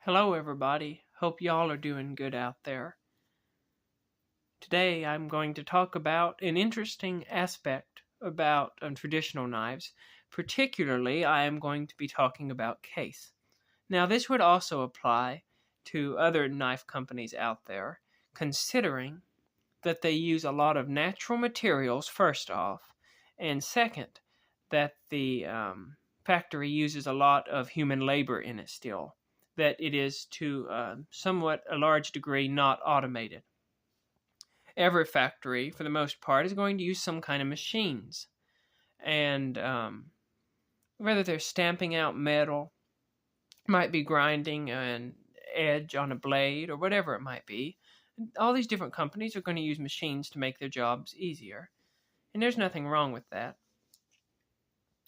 Hello everybody, hope y'all are doing good out there. Today I'm going to talk about an interesting aspect about traditional knives. Particularly I am going to be talking about case. Now this would also apply to other knife companies out there, considering that they use a lot of natural materials first off, and second, that the factory uses a lot of human labor in it still, that it is to somewhat a large degree not automated. Every factory, for the most part, is going to use some kind of machines, and whether they're stamping out metal, might be grinding an edge on a blade, or whatever it might be, all these different companies are going to use machines to make their jobs easier. And there's nothing wrong with that.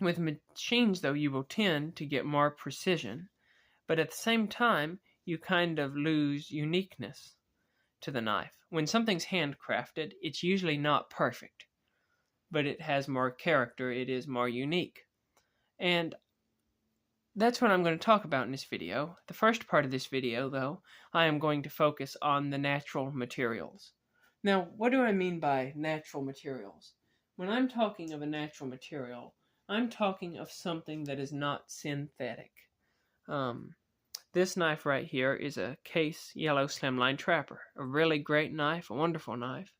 With machines, though, you will tend to get more precision, but at the same time, you kind of lose uniqueness to the knife. When something's handcrafted, it's usually not perfect, but it has more character, it is more unique. And that's what I'm going to talk about in this video. The first part of this video, though, I am going to focus on the natural materials. Now, what do I mean by natural materials? When I'm talking of a natural material, I'm talking of something that is not synthetic. This knife right here is a Case Yellow Slimline Trapper. A really great knife, a wonderful knife.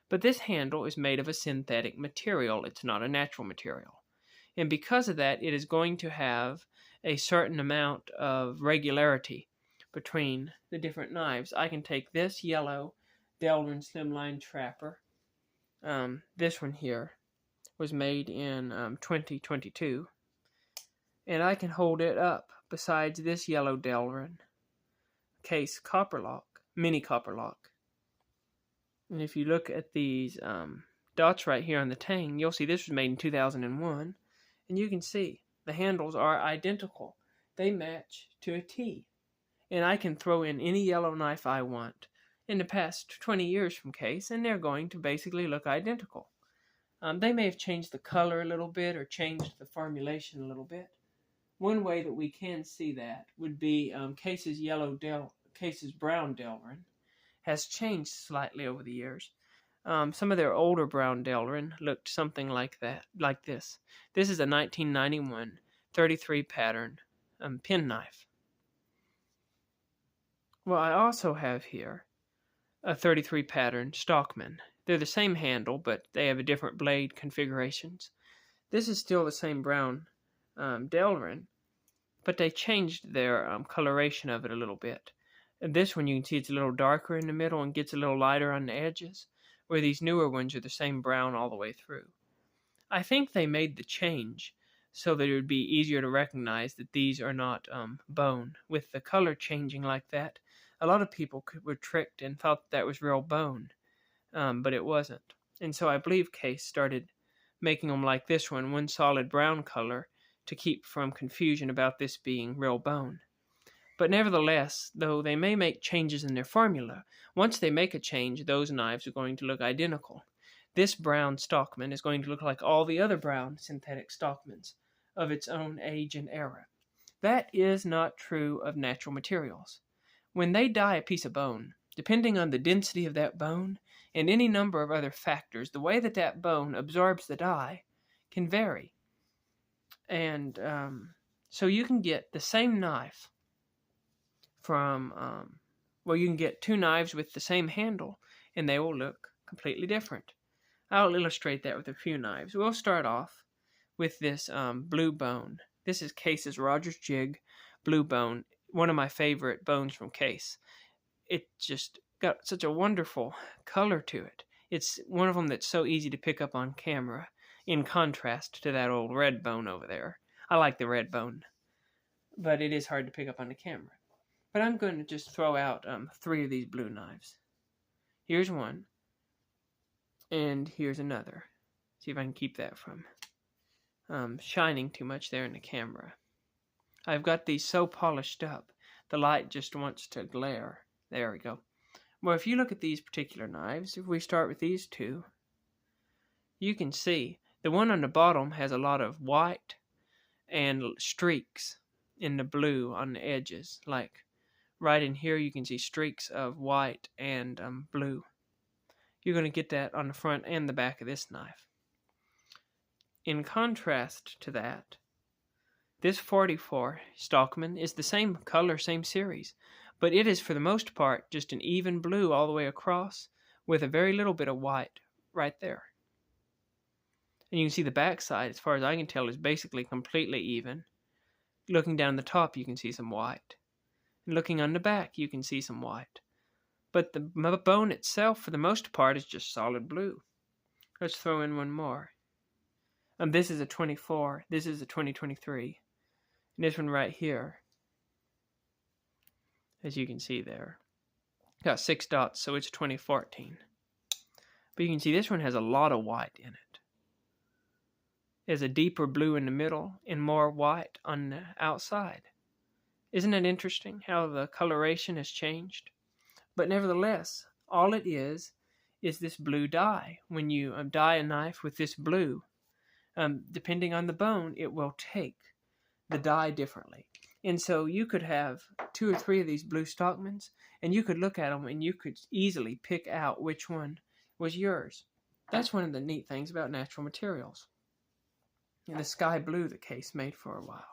But this handle is made of a synthetic material. It's not a natural material. And because of that, it is going to have a certain amount of regularity between the different knives. I can take this yellow Delrin Slimline Trapper. This one here was made in 2022. And I can hold it up besides this yellow Delrin Case Copper Lock, Mini Copper Lock. And if you look at these dots right here on the tang, you'll see this was made in 2001. And you can see the handles are identical. They match to a T. And I can throw in any yellow knife I want in the past 20 years from Case, and they're going to basically look identical. They may have changed the color a little bit or changed the formulation a little bit. One way that we can see that would be Case's brown Delrin has changed slightly over the years. Some of their older brown Delrin looked something like that, like this. This is a 1991 33 pattern penknife. Well, I also have here a 33 pattern Stockman. They're the same handle, but they have a different blade configurations. This is still the same brown Delrin, but they changed their coloration of it a little bit. And this one, you can see it's a little darker in the middle and gets a little lighter on the edges, where these newer ones are the same brown all the way through. I think they made the change so that it would be easier to recognize that these are not bone. With the color changing like that, a lot of people were tricked and thought that was real bone, but it wasn't. And so I believe Case started making them like this one solid brown color, to keep from confusion about this being real bone. But nevertheless, though they may make changes in their formula, once they make a change, those knives are going to look identical. This brown Stockman is going to look like all the other brown synthetic Stockmans of its own age and era. That is not true of natural materials. When they dye a piece of bone, depending on the density of that bone and any number of other factors, the way that that bone absorbs the dye can vary. And so you can get the same knife from, you can get two knives with the same handle, and they will look completely different. I'll illustrate that with a few knives. We'll start off with this blue bone. This is Case's Rogers Jig blue bone, one of my favorite bones from Case. It just got such a wonderful color to it. It's one of them that's so easy to pick up on camera, in contrast to that old red bone over there. I like the red bone, but it is hard to pick up on the camera. But I'm going to just throw out 3 of these blue knives. Here's one, and here's another. See if I can keep that from shining too much there in the camera. I've got these so polished up, the light just wants to glare. There we go. Well, if you look at these particular knives, if we start with these two, you can see the one on the bottom has a lot of white and streaks in the blue on the edges, like right in here you can see streaks of white and blue. You're going to get that on the front and the back of this knife. In contrast to that, this 44 Stockman is the same color, same series, but it is for the most part just an even blue all the way across with a very little bit of white right there. And you can see the back side, as far as I can tell, is basically completely even. Looking down the top, you can see some white. And looking on the back, you can see some white. But the bone itself, for the most part, is just solid blue. Let's throw in one more. This is a 24. This is a 2023. And this one right here, as you can see there, got 6 dots, so it's 2014. But you can see this one has a lot of white in it. There's a deeper blue in the middle and more white on the outside. Isn't it interesting how the coloration has changed? But nevertheless, all it is this blue dye. When you dye a knife with this blue, depending on the bone, it will take the dye differently. And so you could have 2 or 3 of these blue Stockmans, and you could look at them and you could easily pick out which one was yours. That's one of the neat things about natural materials. And the sky blue the case made for a while.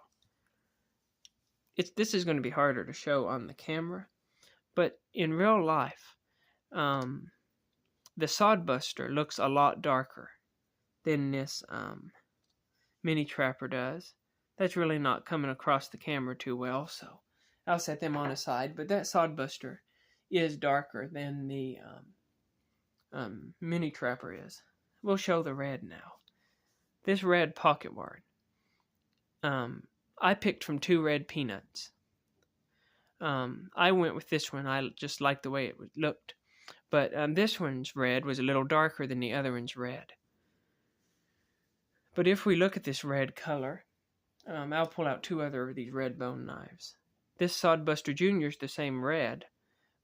This is going to be harder to show on the camera, but in real life, the Sodbuster looks a lot darker than this Mini Trapper does. That's really not coming across the camera too well, so I'll set them on aside. But that Sodbuster is darker than the Mini Trapper is. We'll show the red now. This red pocket ward, I picked from 2 red peanuts. I went with this one. I just liked the way it looked. But this one's red was a little darker than the other one's red. But if we look at this red color, I'll pull out 2 other of these red bone knives. This Sodbuster Jr. is the same red,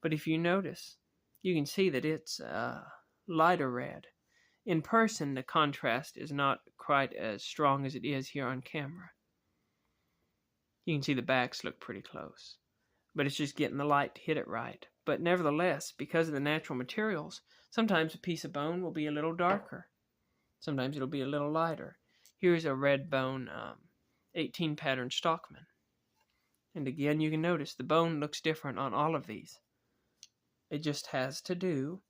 but if you notice, you can see that it's lighter red. In person, the contrast is not quite as strong as it is here on camera. You can see the backs look pretty close, but it's just getting the light to hit it right. But nevertheless, because of the natural materials, sometimes a piece of bone will be a little darker. Sometimes it'll be a little lighter. Here's a red bone 18 pattern Stockman. And again, you can notice the bone looks different on all of these. It just has to do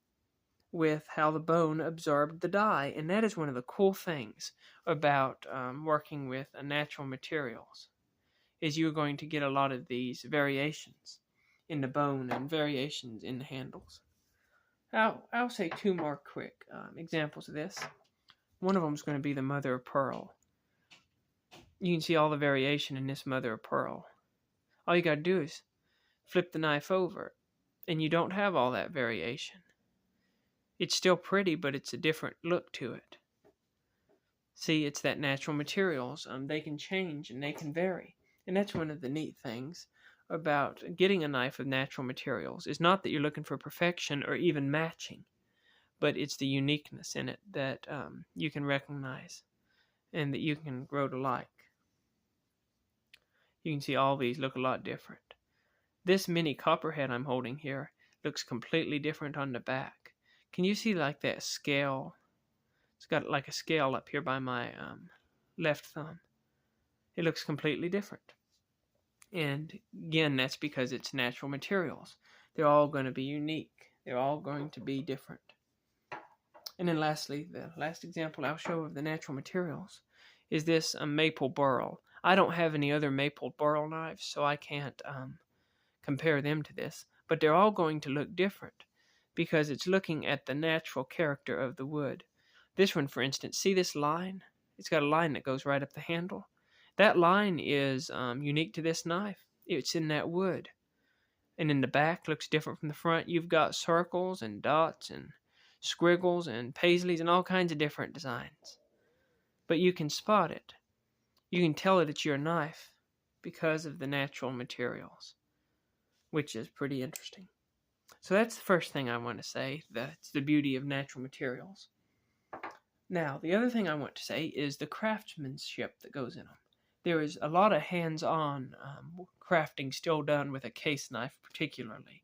with how the bone absorbed the dye, and that is one of the cool things about working with natural materials, is you're going to get a lot of these variations in the bone and variations in the handles. I'll say 2 more quick examples of this. One of them is going to be the mother of pearl. You can see all the variation in this mother of pearl. All you got to do is flip the knife over, and you don't have all that variation. It's still pretty, but it's a different look to it. See, it's that natural materials. They can change and they can vary. And that's one of the neat things about getting a knife of natural materials. It's not that you're looking for perfection or even matching, but it's the uniqueness in it that you can recognize and that you can grow to like. You can see all these look a lot different. This mini copperhead I'm holding here looks completely different on the back. Can you see like that scale? It's got like a scale up here by my left thumb. It looks completely different. And again, that's because it's natural materials. They're all going to be unique. They're all going to be different. And then lastly, the last example I'll show of the natural materials is this maple burl. I don't have any other maple burl knives, so I can't compare them to this. But they're all going to look different, because it's looking at the natural character of the wood. This one, for instance, see this line? It's got a line that goes right up the handle. That line is unique to this knife. It's in that wood. And in the back, looks different from the front. You've got circles and dots and squiggles and paisleys and all kinds of different designs. But you can spot it. You can tell that it's your knife because of the natural materials, which is pretty interesting. So that's the first thing I want to say. That's the beauty of natural materials. Now, the other thing I want to say is the craftsmanship that goes in them. there is a lot of hands-on crafting still done with a case knife particularly.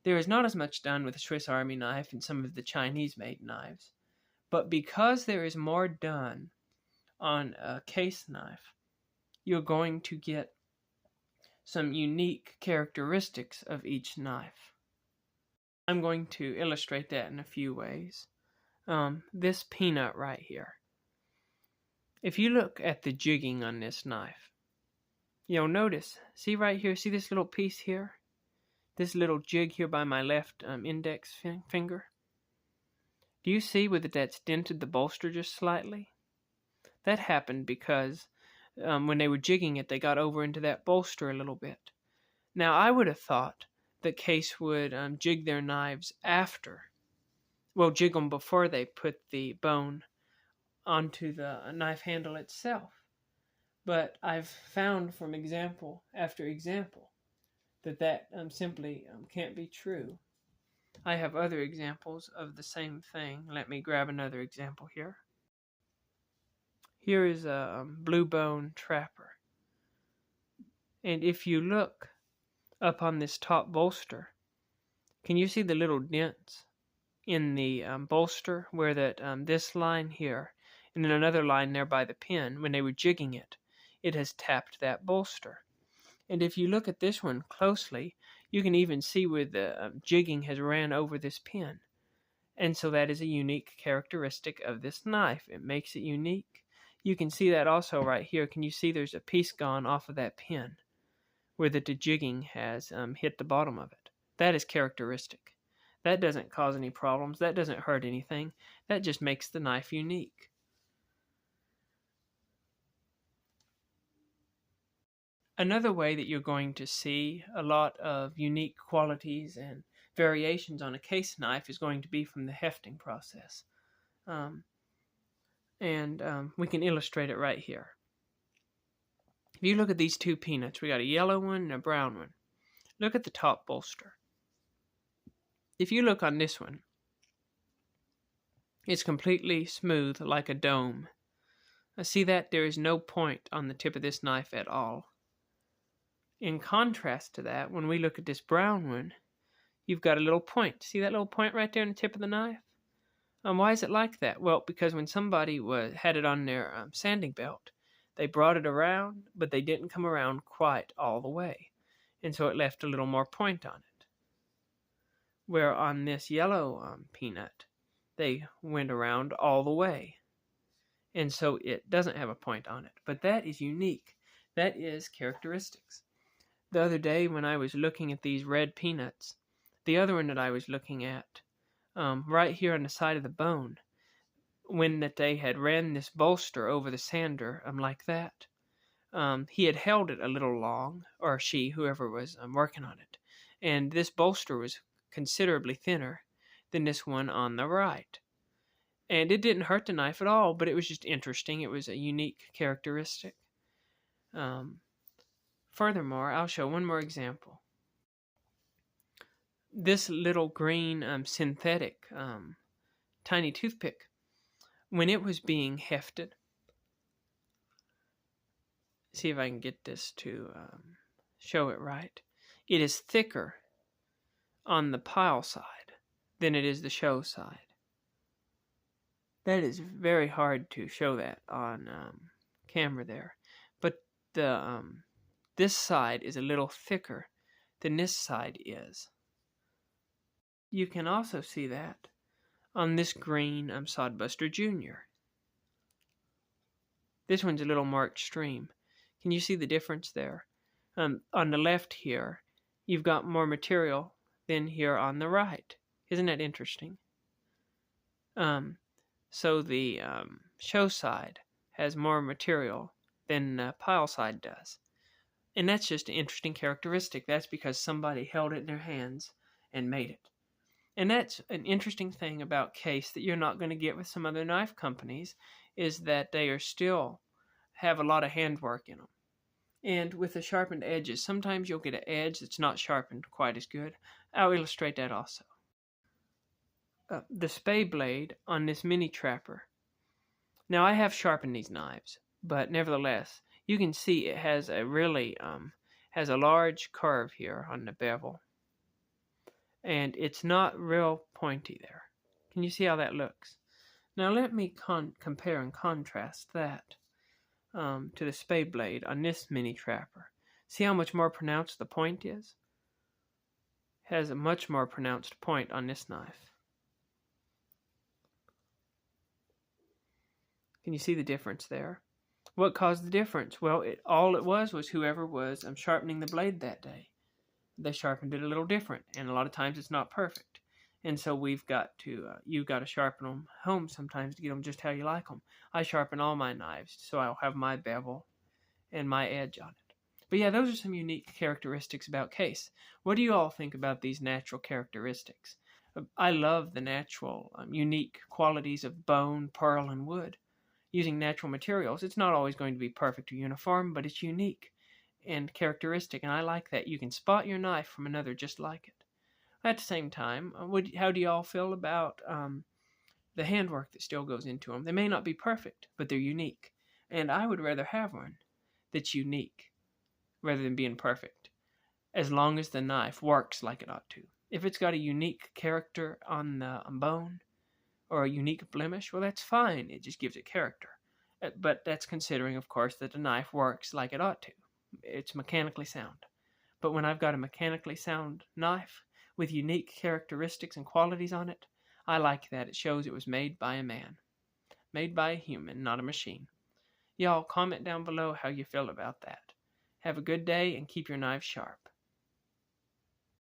There is not as much done with a Swiss Army knife and some of the Chinese-made knives. But because there is more done on a case knife, you're going to get some unique characteristics of each knife. I'm going to illustrate that in a few ways. This peanut right here. If you look at the jigging on this knife, you'll notice, see right here, see this little piece here? This little jig here by my left index finger? Do you see whether that's dented the bolster just slightly? That happened because when they were jigging it, they got over into that bolster a little bit. Now, I would have thought that Case would jig their knives jig them before they put the bone onto the knife handle itself. But I've found from example after example that simply can't be true. I have other examples of the same thing. Let me grab another example here. Here is a blue bone trapper. And if you look up on this top bolster, can you see the little dents in the bolster where this line here and then another line there by the pin, when they were jigging it, it has tapped that bolster. And if you look at this one closely, you can even see where the jigging has ran over this pin. And so that is a unique characteristic of this knife. It makes it unique. You can see that also right here. Can you see there's a piece gone off of that pin where the jigging has hit the bottom of it? That is characteristic. That doesn't cause any problems. That doesn't hurt anything. That just makes the knife unique. Another way that you're going to see a lot of unique qualities and variations on a case knife is going to be from the hefting process. We can illustrate it right here. If you look at these two peanuts, we got a yellow one and a brown one. Look at the top bolster. If you look on this one, it's completely smooth like a dome. See that? There is no point on the tip of this knife at all. In contrast to that, when we look at this brown one, you've got a little point. See that little point right there on the tip of the knife? Why is it like that? Well, because when somebody had it on their sanding belt, they brought it around, but they didn't come around quite all the way. And so it left a little more point on it. Where on this yellow peanut, they went around all the way. And so it doesn't have a point on it. But that is unique. That is characteristics. The other day when I was looking at these red peanuts, the other one that I was looking at, right here on the side of the bone, when that they had ran this bolster over the sander like that, he had held it a little long, or she, whoever was working on it, and this bolster was considerably thinner than this one on the right. And it didn't hurt the knife at all, but it was just interesting. It was a unique characteristic. Furthermore, I'll show one more example. This little green synthetic tiny toothpick, when it was being hefted, see if I can get this to show it right, it is thicker on the pile side than it is the show side. That is very hard to show that on camera there, but this side is a little thicker than this side is. You can also see that on this green Sodbuster Jr. This one's a little more extreme. Can you see the difference there? On the left here, you've got more material than here on the right. Isn't that interesting? So the show side has more material than the pile side does. And that's just an interesting characteristic. That's because somebody held it in their hands and made it. And that's an interesting thing about Case that you're not going to get with some other knife companies, is that they are still have a lot of handwork in them. And with the sharpened edges, sometimes you'll get an edge that's not sharpened quite as good. I'll illustrate that also. The spay blade on this mini trapper. Now I have sharpened these knives, but nevertheless, you can see it has a really has a large curve here on the bevel, and it's not real pointy there. Can you see how that looks? Now let me compare and contrast that to the spade blade on this mini trapper. See how much more pronounced the point is? It has a much more pronounced point on this knife. Can you see the difference there? What caused the difference? Well, all it was whoever was sharpening the blade that day. They sharpened it a little different, and a lot of times it's not perfect. And so you've got to sharpen them home sometimes to get them just how you like them. I sharpen all my knives, so I'll have my bevel and my edge on it. But yeah, those are some unique characteristics about case. What do you all think about these natural characteristics? I love the natural, unique qualities of bone, pearl, and wood. Using natural materials, it's not always going to be perfect or uniform, but it's unique and characteristic, and I like that. You can spot your knife from another just like it. At the same time, how do you all feel about the handwork that still goes into them? They may not be perfect, but they're unique, and I would rather have one that's unique rather than being perfect, as long as the knife works like it ought to. If it's got a unique character on the bone or a unique blemish, well, that's fine. It just gives it character. But that's considering, of course, that the knife works like it ought to. It's mechanically sound. But when I've got a mechanically sound knife with unique characteristics and qualities on it, I like that. It shows it was made by a man. Made by a human, not a machine. Y'all comment down below how you feel about that. Have a good day and keep your knives sharp.